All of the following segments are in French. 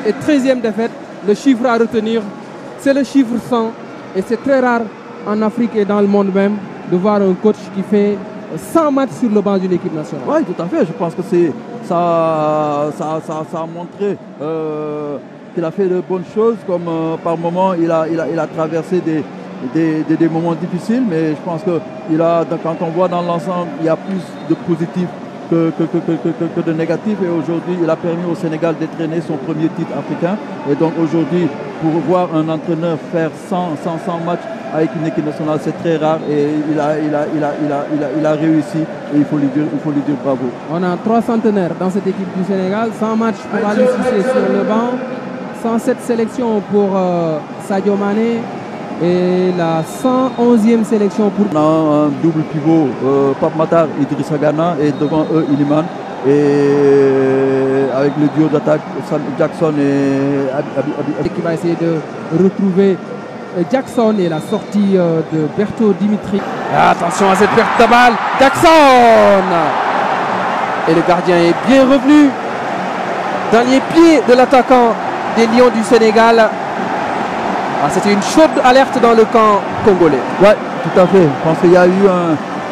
et 13e défaite. Le chiffre à retenir, c'est le chiffre 100. Et c'est très rare en Afrique et dans le monde même de voir un coach qui fait 100 matchs sur le banc d'une équipe nationale. Oui, tout à fait. Je pense que ça a montré qu'il a fait de bonnes choses. Comme par moments, il a traversé des moments difficiles. Mais je pense que quand on voit dans l'ensemble, il y a plus de positif que de négatif. Et aujourd'hui, il a permis au Sénégal d'étraîner son premier titre africain. Et donc aujourd'hui, pour voir un entraîneur faire 100 matchs avec une équipe nationale, c'est très rare. Et il a réussi. Et il faut lui dire bravo. On a 3 centenaires dans cette équipe du Sénégal. 100 matchs pour Aliou Cissé sur le banc. 107 sélections pour Sadio Mané. Et la 111e sélection pour... On a un double pivot, Pape Matar, Idrissa Gana, et devant eux, Iliman. Et avec le duo d'attaque, Jackson et Abi. Qui va essayer de retrouver Jackson et la sortie de Berto Dimitri. Attention à cette perte de balle. Jackson! Et le gardien est bien revenu dans les pieds de l'attaquant des Lions du Sénégal. C'était une chaude alerte dans le camp congolais. Oui, tout à fait. Je pense qu'il y a eu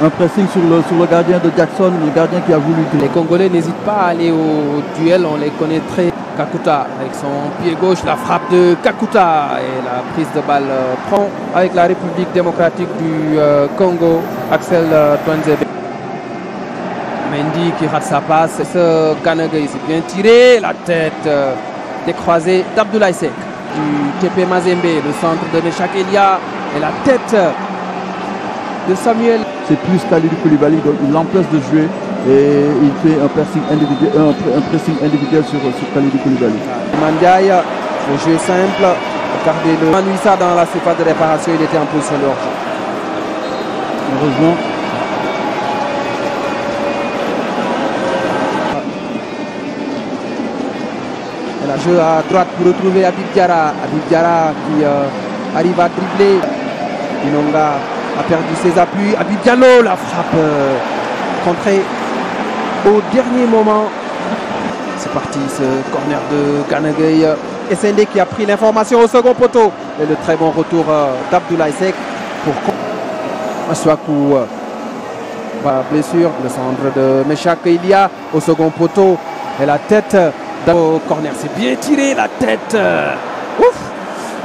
un pressing sur le gardien de Jackson, le gardien qui a voulu... Les Congolais n'hésitent pas à aller au duel, on les connaît très. Kakuta avec son pied gauche, la frappe de Kakuta et la prise de balle prend avec la République démocratique du Congo, Axel Touanzebe. Mendy qui rate sa passe, ce Ganagay s'est bien tiré, la tête décroisée d'Abdoulaye Seck. Du TP Mazembe, le centre de Meshak Elia et la tête de Samuel. C'est plus Kalidou Koulibaly, donc il l'empêche de jouer et il fait un pressing individuel sur Kalidou Koulibaly. Mandiaye, le jeu simple, regardez le Manouissa dans la surface de réparation, il était en position de hors-jeu. Heureusement. Et la jeu à droite pour retrouver Habib Diarra. Habib Diarra qui arrive à dribbler. Inonga a perdu ses appuis. Habib Diallo, la frappe contrée au dernier moment. C'est parti ce corner de Ganagay. Essendé qui a pris l'information au second poteau. Et le très bon retour d'Abdoulaye Seck pour Masuaku. Blessure, le centre de Meshak Elia au second poteau. Et la tête au corner. C'est bien tiré, la tête. Ouf,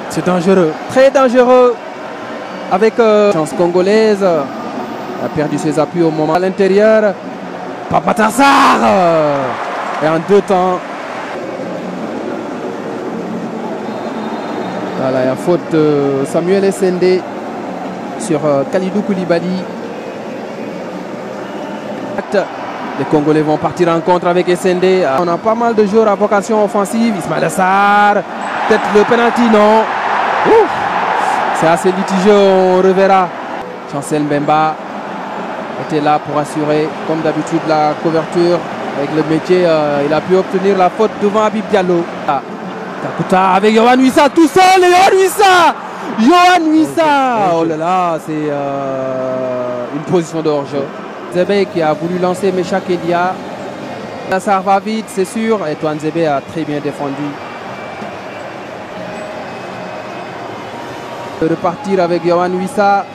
c'est dangereux, très dangereux. Avec chance congolaise. A perdu ses appuis au moment à l'intérieur. Pape Matar Sarr. Et en 2 temps. Voilà, il y a faute de Samuel Essendé sur Kalidou Koulibaly. Les Congolais vont partir en contre avec Essendé. On a pas mal de joueurs à vocation offensive. Ismaïla Sarr. Peut-être le penalty, non. C'est assez litigieux, on reverra. Chancel Mbemba était là pour assurer, comme d'habitude, la couverture. Avec le métier, il a pu obtenir la faute devant Habib Diallo. Kakuta avec Yohan Wissa tout seul. Yohan Wissa, Yohan Wissa. Oh là là, c'est une position de hors-jeu. Zebe qui a voulu lancer Meshak Elia. Ça va vite, c'est sûr. Et Touanzebe a très bien défendu. De repartir avec Yohan Wissa.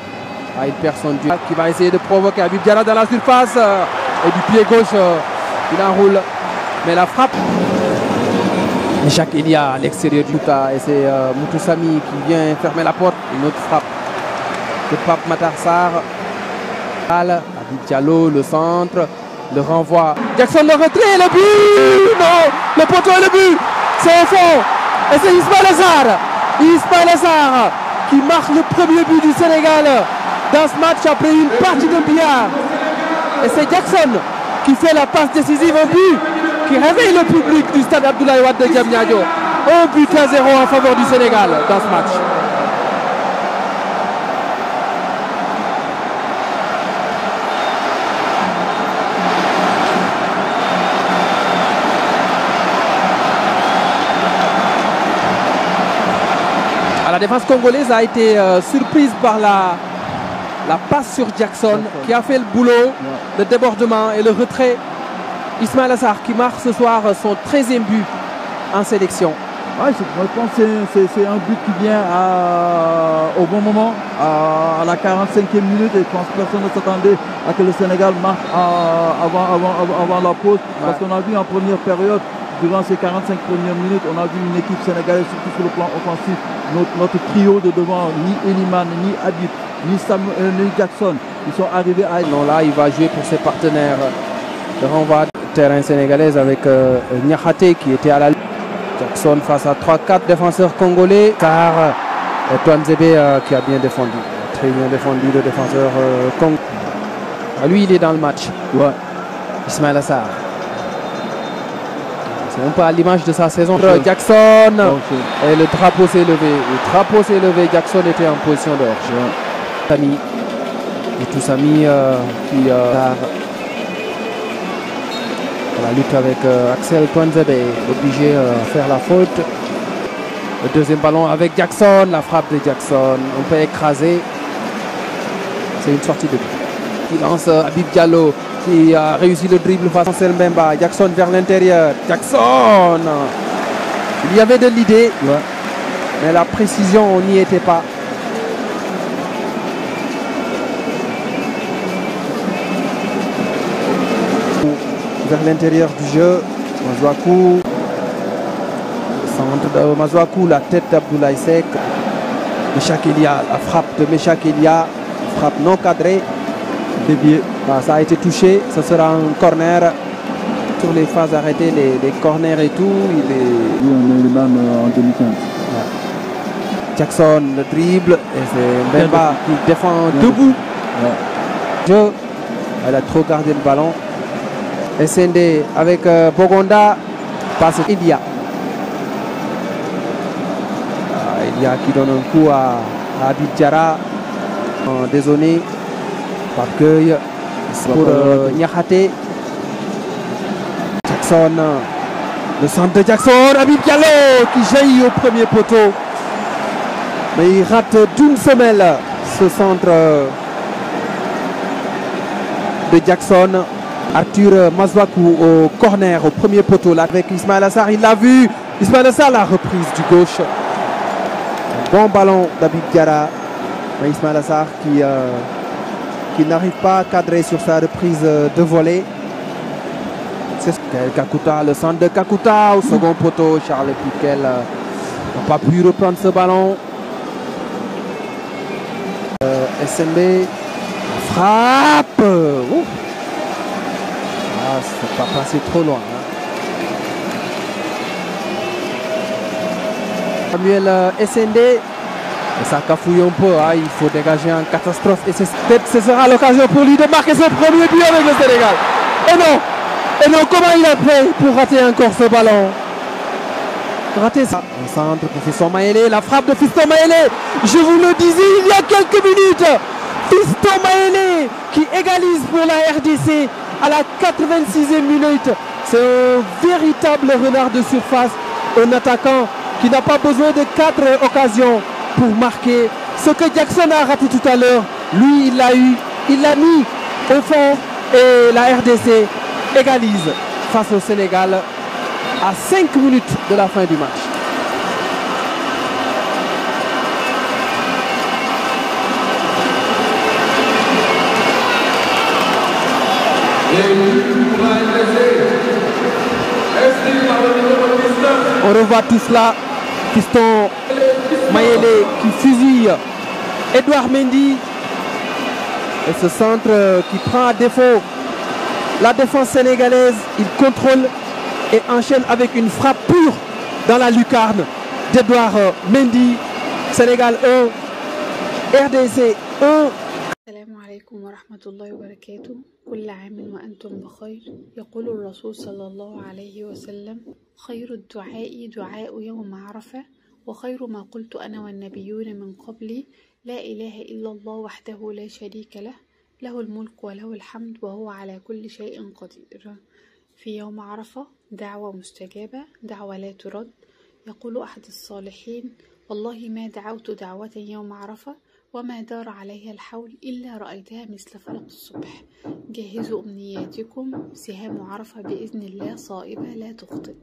Une personne qui va essayer de provoquer Habib Diarra dans la surface. Et du pied gauche, il enroule. Mais la frappe. Meshak Elia à l'extérieur du Mouta. Et c'est Moutou Sami qui vient fermer la porte. Une autre frappe de Pape Matar Sarr. Habib Diallo, le centre, le renvoi. Jackson le retrait, le but. Non, le poteau et le but. C'est au fond. Et c'est Ismaïla Sarr. Ismaïla Sarr qui marque le premier but du Sénégal dans ce match après une partie de billard. Et c'est Jackson qui fait la passe décisive, un but qui réveille le public du stade Abdoulaye Wade de Diamniadio. 1-0 en faveur du Sénégal dans ce match. La défense congolaise a été surprise par la passe sur Jackson qui a fait le boulot, le débordement et le retrait. Ismaïla Sarr qui marque ce soir son 13e but en sélection. Ouais, moi je pense que c'est un but qui vient au bon moment, à la 45e minute, et je pense que personne ne s'attendait à que le Sénégal marque avant la pause. Parce qu'on a vu en première période, durant ces 45 premières minutes, on a vu une équipe sénégalaise, surtout sur le plan offensif, notre trio de devant, ni Eliman, ni Habib, ni Jackson, ils sont arrivés à... Non, là, il va jouer pour ses partenaires. Le renvoi terrain sénégalaise avec Niakhaté qui était à la... Jackson face à 3-4 défenseurs congolais. Car Twanzebe qui a bien défendu. Très bien défendu le défenseur congolais. Lui, il est dans le match. Ouais. Ismaïla Sarr. C'est un peu à l'image de sa saison. Jackson. Et le drapeau s'est levé. Le drapeau s'est levé. Jackson était en position de hors-jeu. Sami. Et tout Sami qui... la lutte avec Axel Twanzebe, obligé à faire la faute. Le deuxième ballon avec Jackson, la frappe de Jackson, on peut écraser. C'est une sortie de but. Il lance Habib Diallo qui a réussi le dribble face à Ansel Mbemba. Jackson vers l'intérieur. Jackson. Il y avait de l'idée, mais la précision, on n'y était pas. Vers l'intérieur du jeu, Mazouakou, centre de Mazouakou, la tête d'Abdoulaye Seck, Meshak Elia, la frappe de Meshak Elia, frappe non cadrée, déviée. Ça a été touché, ce sera un corner. Sur les phases arrêtées, les corners et tout, il est... on est les mêmes en demi-teinte. Jackson, le dribble, et c'est Mbemba qui défend debout. Jeu, elle a trop gardé le ballon. SND avec Bogonda, passe Ilia. Ilia qui donne un coup à Habib Diarra en dézonné. Parcueil pour Niakhaté. Jackson, le centre de Jackson, Habib Diallo qui jaillit au premier poteau. Mais il rate d'une semelle ce centre de Jackson. Arthur Mazouakou au corner, au premier poteau là avec Ismaïla Sarr, il l'a vu. Ismaïla Sarr, la reprise du gauche. Un bon ballon d'Habib Diarra. Mais Ismaïla Sarr qui n'arrive pas à cadrer sur sa reprise de volée. C'est Kakuta, le centre de Kakuta au second poteau. Charles Piquel n'a pas pu reprendre ce ballon. SMB frappe. C'est pas passé trop loin. Samuel SND, ça cafouille un peu, il faut dégager en catastrophe. Et peut-être ce sera l'occasion pour lui de marquer son premier but avec le Sénégal. Et non, comment il a fait pour rater encore ce ballon? Rater ça. Un centre pour Fiston Maélé, la frappe de Fiston Maélé. Je vous le disais il y a quelques minutes. Fiston Maélé qui égalise pour la RDC. À la 86e minute, c'est un véritable renard de surface, un attaquant qui n'a pas besoin de 4 occasions pour marquer. Ce que Jackson a raté tout à l'heure, lui il l'a eu, il l'a mis au fond et la RDC égalise face au Sénégal à 5 minutes de la fin du match. On revoit tout cela. Fiston Maélé qui fusille Edouard Mendy. Et ce centre qui prend à défaut la défense sénégalaise. Il contrôle et enchaîne avec une frappe pure dans la lucarne d'Edouard Mendy. Sénégal 1, RDC 1. السلام عليكم ورحمة الله وبركاته. كل عام وأنتم بخير. يقول الرسول صلى الله عليه وسلم: خير الدعاء دعاء يوم عرفة، وخير ما قلت أنا والنبيون من قبلي: لا إله إلا الله وحده لا شريك له، له الملك وله الحمد وهو على كل شيء قدير. في يوم عرفة دعوة مستجابة، دعوة لا ترد. يقول أحد الصالحين: والله ما دعوت دعوة يوم عرفة وما دار عليها الحول إلا رأيتها مثل فلق الصبح. جهزوا أمنياتكم، سهام عرفة بإذن الله صائبة لا تخطئ.